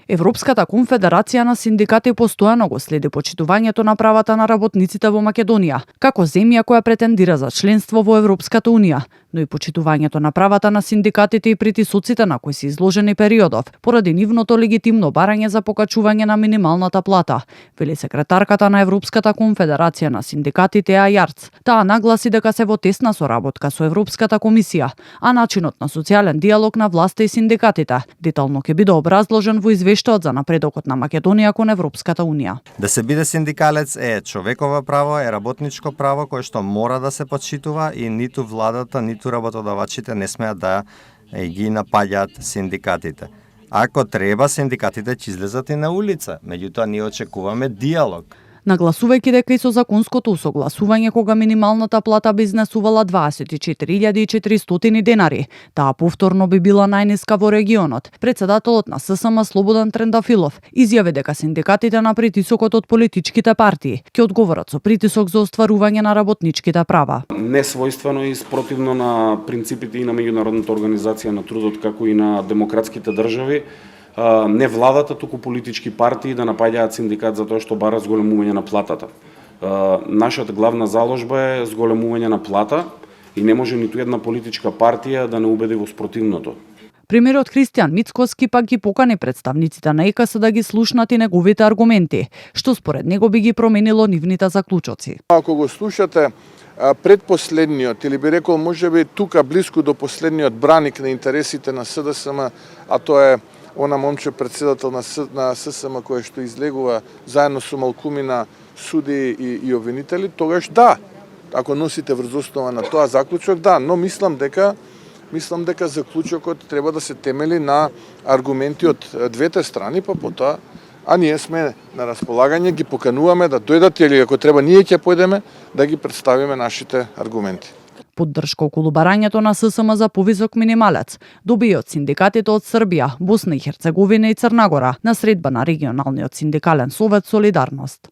Европската конфедерација на синдикати постојано го следи почитувањето на правата на работниците во Македонија, како земја која претендира за членство во Европската унија, но и почитувањето на правата на синдикатите и притисоците на кои се изложени периодов, поради нивното легитимно барање за покачување на минималната плата, вели секретарката на Европската конфедерација на синдикатите Ајарц. Таа нагласи дека се во тесна соработка со Европската комисија, а начинот на социјален диалог на власта и синдикатите детално ќе биде образложен во извештајот за напредокот на Македонија кон Европската унија. Да се биде синдикалец е човеково право, е работничко право кое што мора да се почитува и ниту владата, ниту работодавачите не смеат да ги напаѓаат синдикатите. Ако треба, синдикатите ќе излезат и на улица, меѓутоа ние очекуваме диалог. Нагласувајќи дека и со законското усогласување кога минималната плата би изнесувала 24.400 денари, таа повторно би била најниска во регионот. Председателот на ССМ Слободан Трендафилов изјави дека синдикатите на притисокот од политичките партии ќе одговорат со притисок за остварување на работничките права. Несвојствено и спротивно на принципите и на меѓународната организација на трудот, како и на демократските држави, не владата, туку политички партии да напаѓаат синдикат за тоа што бара зголемување на платата. Нашата главна заложба е зголемување на плата и не може ниту една политичка партија да не убеди во спротивното. Премиерот Христијан Мицкоски пак ги покани представниците на ЕКС да ги слушнат и неговите аргументи, што според него би ги променило нивните заклучоци. Ако го слушате предпоследниот, или би рекол можеби тука блиску до последниот браник на интересите на СДСМ, а тоа е она момче председател на ССМ кој што излегува заедно со Малкумина суди и обвинители, тогаш да, ако носите врз основа на тоа заклучок, да, но мислам дека заклучокот треба да се темели на аргументи од двете страни, па потоа, а ние сме на располагање, ги покануваме да дојдат или ако треба ние ќе појдеме да ги представиме нашите аргументи. Поддршка околу барањето на ССМ за повисок минималец доби од синдикатите од Србија, Босна и Херцеговина и Црна Гора на средба на регионалниот синдикален совет Солидарност.